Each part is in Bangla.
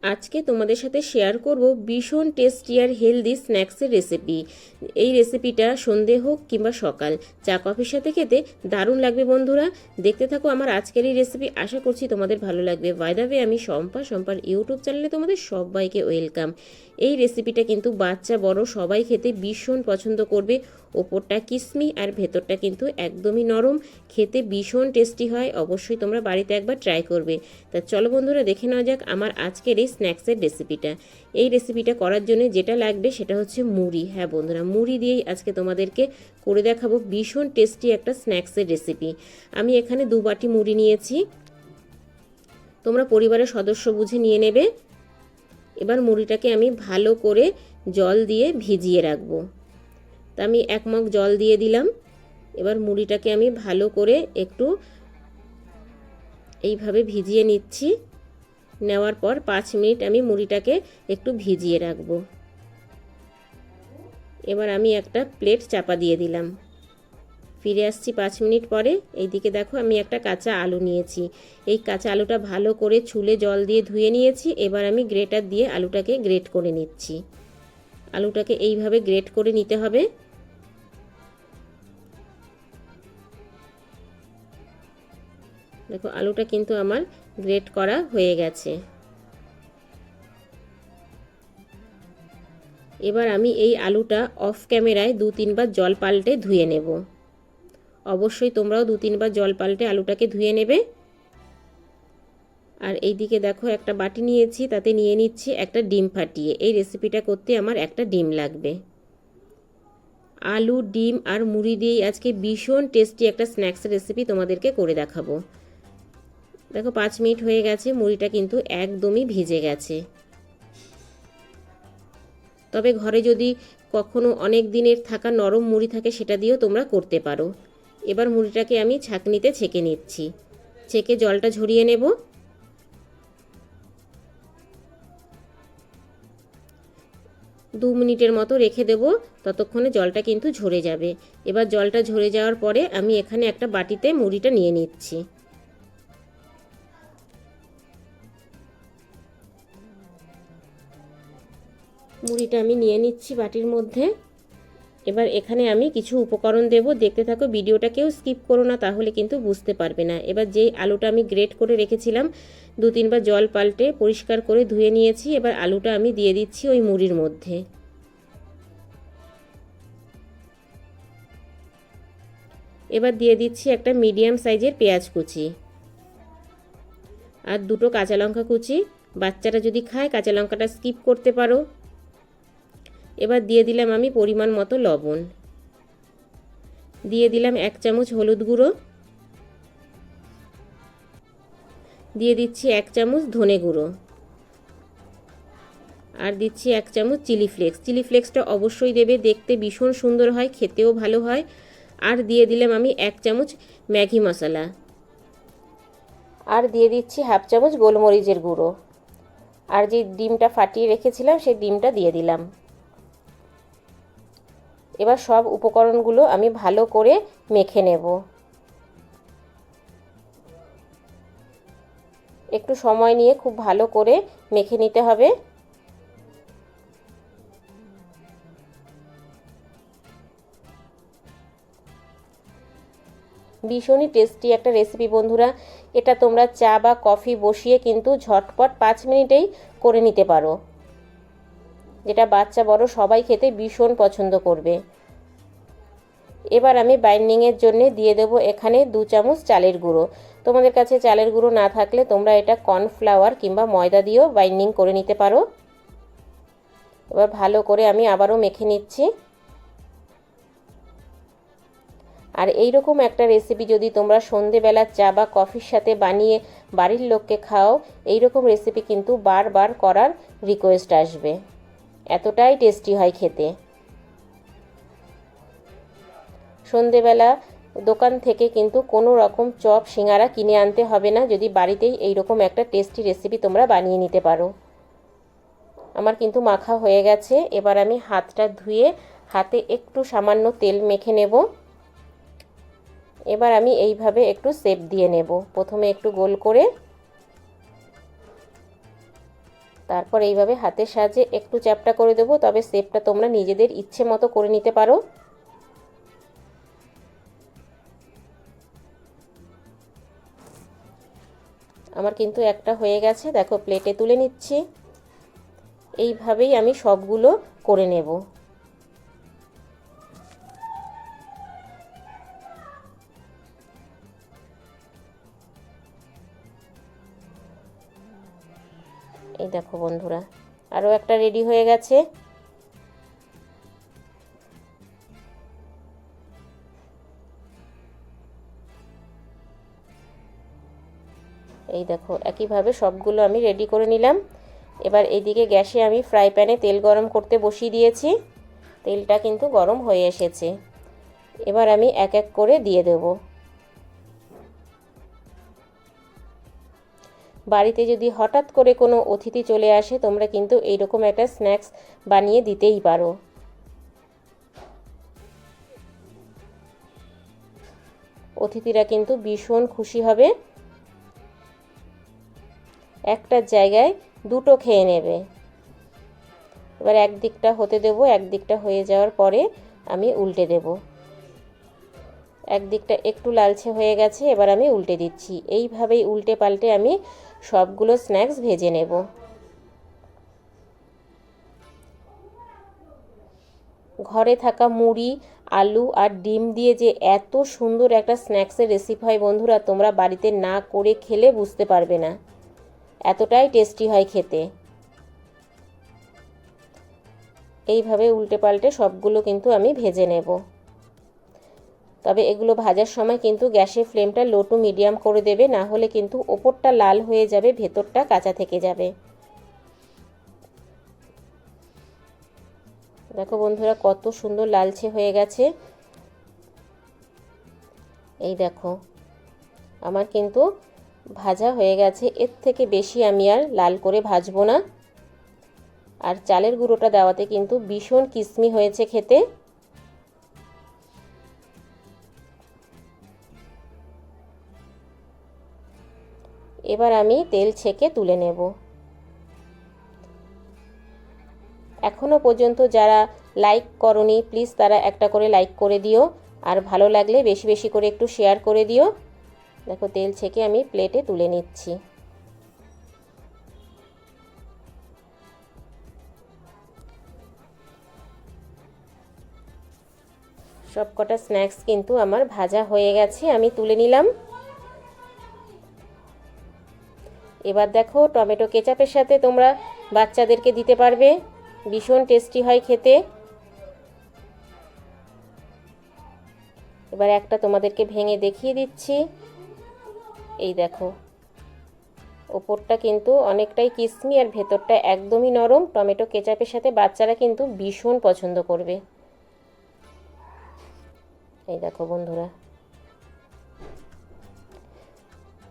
আজকে তোমাদের সাথে শেয়ার করব ভীষণ টেস্টি আর হেলদি স্ন্যাক্সের রেসিপি। এই রেসিপিটা সন্ধে হোক কিংবা সকাল চা কফির সাথে খেতে দারুণ লাগবে বন্ধুরা। দেখতে থাকো আমার আজকের এই রেসিপি, আশা করছি তোমাদের ভালো লাগবে। বাই দ্য ওয়ে, আমি সম্পার ইউটিউব চ্যানেলে তোমাদের সবাইকে ওয়েলকাম। এই রেসিপিটা কিন্তু বাচ্চা বড় সবাই খেতে ভীষণ পছন্দ করবে। ওপরটা কিসমি আর ভেতরটা কিন্তু একদমই নরম, খেতে ভীষণ টেস্টি হয়। অবশ্যই তোমরা বাড়িতে একবার ট্রাই করবে। তা চলো বন্ধুরা, দেখে নেওয়া যাক আমার আজকের এই স্ন্যাক্সের রেসিপিটা। এই রেসিপিটা করার জন্য যেটা লাগবে সেটা হচ্ছে মুড়ি। হ্যাঁ বন্ধুরা, মুড়ি দিয়েই আজকে তোমাদেরকে করে দেখাবো ভীষণ টেস্টি একটা স্ন্যাক্সের রেসিপি। আমি এখানে 2 বাটি মুড়ি নিয়েছি, তোমরা পরিবারের সদস্য বুঝে নিয়ে নেবে। এবার মুড়িটাকে আমি ভালো করে জল দিয়ে ভিজিয়ে রাখবো। তা আমি 1 মগ জল দিয়ে দিলাম। এবার মুড়িটাকে আমি ভালো করে একটু এইভাবে ভিজিয়ে নিচ্ছি। নেওয়ার পর 5 মিনিট আমি মুড়িটাকে একটু ভিজিয়ে রাখবো। এবার আমি একটা প্লেট চাপা দিয়ে দিলাম। ফিরে আসছি 5 মিনিট পরে। এইদিকে দেখো আমি একটা কাঁচা আলু নিয়েছি। এই কাঁচা আলুটা ভালো করে ছুলে জল দিয়ে ধুয়ে নিয়েছি। এবার আমি গ্রেটার দিয়ে আলুটাকে গ্রেট করে নিচ্ছি। আলুটাকে এইভাবে গ্রেট করে নিতে হবে। দেখো আলুটা কিন্তু আমার গ্রেট করা হয়ে গেছে। এবার আমি এই আলুটা অফ ক্যামেরায় 2-3 বার জল পাল্টে ধুয়ে নেব। অবশ্যই তোমরাও 2-3 বার জল পাল্টে আলুটাকে ধুয়ে নেবে। আর এইদিকে দেখো একটা বাটি নিয়েছি, তাতে নিয়ে নিচ্ছি একটা ডিম ফাটিয়ে। এই রেসিপিটা করতে আমার একটা ডিম লাগবে। আলু, ডিম আর মুড়ি দিয়েই আজকে ভীষণ টেস্টি একটা স্ন্যাক্সের রেসিপি তোমাদেরকে করে দেখাবো। দেখো 5 মিনিট হয়ে গেছে, মুড়িটা কিন্তু একদমই ভিজে গেছে। তবে ঘরে যদি কখনো অনেক দিনের থাকা নরম মুড়ি থাকে সেটা দিয়েও তোমরা করতে পারো। এবার মুড়িটাকে আমি ছাঁকনিতে ছেঁকে নিচ্ছি। ছেঁকে জলটা ঝরিয়ে নেব। 2 মিনিটের মতো রেখে দেব, ততক্ষণে জলটা কিন্তু ঝরে যাবে। এবার জলটা ঝরে যাওয়ার পরে আমি এখানে একটা বাটিতে মুড়িটা নিয়ে নিচ্ছি। মুড়িটা আমি নিয়ে নিচ্ছি বাটির মধ্যে। এবার এখানে আমি কিছু উপকরণ দেব, দেখতে থাকো ভিডিওটা, কেউ স্কিপ করো না, তাহলে কিন্তু বুঝতে পারবে না। এবার যেই আলুটা আমি গ্রেট করে রেখেছিলাম, 2-3 বার জল পাল্টে পরিষ্কার করে ধুয়ে নিয়েছি। এবার আলুটা আমি দিয়ে দিচ্ছি ওই মুড়ির মধ্যে। এবার দিয়ে দিচ্ছি একটা মিডিয়াম সাইজের পেঁয়াজ কুচি আর 2টো কাঁচা লঙ্কা কুচি। বাচ্চারা যদি খায় কাঁচা লঙ্কাটা স্কিপ করতে পারো। এবার দিয়ে দিলাম আমি পরিমাণ মতো লবণ, দিয়ে দিলাম 1 চামচ হলুদ গুঁড়ো, দিয়ে দিচ্ছি 1 চামচ ধনে গুঁড়ো, আর দিচ্ছি 1 চামচ চিলি ফ্লেক্স। চিলি ফ্লেক্সটা অবশ্যই দেবে, দেখতে ভীষণ সুন্দর হয়, খেতেও ভালো হয়। আর দিয়ে দিলাম আমি 1 চামচ ম্যাগি মশলা, আর দিয়ে দিচ্ছি 1/2 চামচ গোলমরিচের গুঁড়ো। আর যে ডিমটা ফাটিয়ে রেখেছিলাম সেই ডিমটা দিয়ে দিলাম। এবার সব উপকরণগুলো আমি ভালো করে মেখে নেব। একটু সময় নিয়ে খুব ভালো করে মেখে নিতে হবে। ভীষণই টেস্টি একটা রেসিপি বন্ধুরা। এটা তোমরা চা বা কফি বসিয়ে কিন্তু ঝটপট 5 মিনিটেই করে নিতে পারো, যেটা বাচ্চা বড় সবাই খেতে ভীষণ পছন্দ করবে। এবার আমি বাইন্ডিংয়ের জন্য দিয়ে দেবো এখানে 2 চামচ চালের গুঁড়ো। তোমাদের কাছে চালের গুঁড়ো না থাকলে তোমরা এটা কর্নফ্লাওয়ার কিংবা ময়দা দিয়েও বাইন্ডিং করে নিতে পারো। এবার ভালো করে আমি আবারও মেখে নিচ্ছি। আর এই রকম একটা রেসিপি যদি তোমরা সন্ধেবেলা চা বা কফির সাথে বানিয়ে বাড়ির লোককে খাও, এই রকম রেসিপি কিন্তু বারবার করার রিকোয়েস্ট আসবে, এতটাই টেস্টি হয় খেতে। সন্ধেবেলা দোকান থেকে কিন্তু কোনো রকম চপ সিঙ্গারা কিনে আনতে হবে না, যদি বাড়িতেই এই রকম একটা টেস্টি রেসিপি তোমরা বানিয়ে নিতে পারো। আমার কিন্তু মাখা হয়ে গেছে। এবার আমি হাতটা ধুয়ে হাতে একটু সামান্য তেল মেখে নেব। এবার আমি এইভাবে একটু শেপ দিয়ে নেব। প্রথমে একটু গোল করে, তারপর এইভাবে হাতের সাহায্যে একটু চ্যাপটা করে দেবো, তবে শেপটা তোমরা নিজেদের ইচ্ছে মতো করে নিতে পারো। আমার কিন্তু একটা হয়ে গেছে, দেখো প্লেটে তুলে নিচ্ছি। এইভাবেই আমি সবগুলো করে নেব। এই দেখো বন্ধুরা, আরও একটা রেডি হয়ে গেছে। এই দেখো একইভাবে সবগুলো আমি রেডি করে নিলাম। এবার এইদিকে গ্যাসে আমি ফ্রাই প্যানে তেল গরম করতে বসিয়ে দিয়েছি। তেলটা কিন্তু গরম হয়ে এসেছে। এবার আমি এক এক করে দিয়ে দেব। বাড়িতে যদি হঠাৎ করে কোনো অতিথি চলে আসে, তোমরা কিন্তু এইরকম একটা স্ন্যাক্স বানিয়ে দিতেই পারো। অতিথিরা কিন্তু ভীষণ খুশি হবে। একটা জায়গায় দুটো খেয়ে নেবে। এবার একদিকটা হতে দেব, একদিকটা হয়ে যাওয়ার পরে আমি উল্টে দেব। একদিকটা একটু লালচে হয়ে গেছে, এবার আমি উল্টে দিচ্ছি। এইভাবেই উল্টে পাল্টে আমি সবগুলো স্ন্যাক্স ভেজে নেব। ঘরে থাকা মুড়ি, আলু আর ডিম দিয়ে যে এত সুন্দর একটা স্ন্যাক্সের রেসিপি হয় বন্ধুরা, তোমরা বাড়িতে না করে খেলে বুঝতে পারবে না। এতটাই টেস্টি হয় খেতে। এইভাবে উল্টে পাল্টে সবগুলো কিন্তু আমি ভেজে নেব। তবে এগুলো ভাজার সময় কিন্তু গ্যাসের ফ্লেমটা লো টু মিডিয়াম করে দেবে, না হলে কিন্তু ওপরটা লাল হয়ে যাবে, ভেতরটা কাঁচা থেকে যাবে। দেখো বন্ধুরা কত সুন্দর লালচে হয়ে গেছে। এই দেখো আমার কিন্তু ভাজা হয়ে গেছে। এর থেকে বেশি আমি আর লাল করে ভাজবো না। আর চালের গুঁড়োটা দেওয়াতে কিন্তু ভীষণ কিসমি হয়েছে খেতে। এবার আমি তেল ছেঁকে তুলে নেব। এখনো পর্যন্ত যারা লাইক করনি, প্লিজ তারা একটা করে লাইক করে দিও। আর ভালো লাগলে বেশি বেশি করে একটু শেয়ার করে দিও। দেখো তেল ছেঁকে আমি প্লেটে তুলে নিচ্ছি। সব কটা স্ন্যাক্স কিন্তু আমার ভাজা হয়ে গেছে, আমি তুলে নিলাম। এবার দেখো টমেটো কেচাপের সাথে তোমরা বাচ্চাদেরকে দিতে পারবে, ভীষণ টেস্টি হয় খেতে। এবার একটা তোমাদেরকে ভেঙে দেখিয়ে দিচ্ছি। এই দেখো ওপরটা কিন্তু অনেকটাই কিসমি আর ভেতরটা একদমই নরম। টমেটো কেচাপের সাথে বাচ্চারা কিন্তু ভীষণ পছন্দ করবে। এই দেখো বন্ধুরা।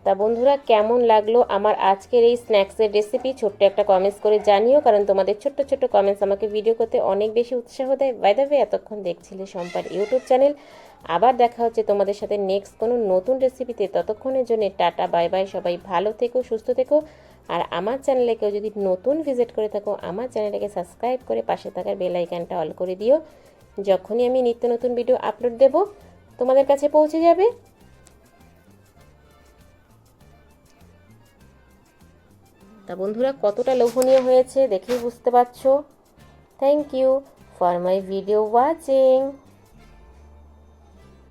তা বন্ধুরা কেমন লাগলো আমার আজকের এই স্ন্যাক্সের রেসিপি, ছোট্ট একটা কমেন্টস করে জানিও, কারণ তোমাদের ছোট্ট ছোট্ট কমেন্টস আমাকে ভিডিও করতে অনেক বেশি উৎসাহ দেয়। বাই দ্য ওয়ে, এতক্ষণ দেখছিলে সম্পার ইউটিউব চ্যানেল। আবার দেখা হচ্ছে তোমাদের সাথে নেক্সট কোনো নতুন রেসিপিতে। ততক্ষণের জন্য টাটা, বাই বাই। সবাই ভালো থেকো, সুস্থ থেকো। আর আমার চ্যানেলে কেউ যদি নতুন ভিজিট করে থাকো, আমার চ্যানেলটাকে সাবস্ক্রাইব করে পাশে থাকার বেল আইকনটা অল করে দিও। যখনই আমি নিত্য নতুন ভিডিও আপলোড দেব তোমাদের কাছে পৌঁছে যাবে। তা বন্ধুরা কতটা লোভনীয় হয়েছে দেখেই বুঝতে পারছো। Thank you for my video watching.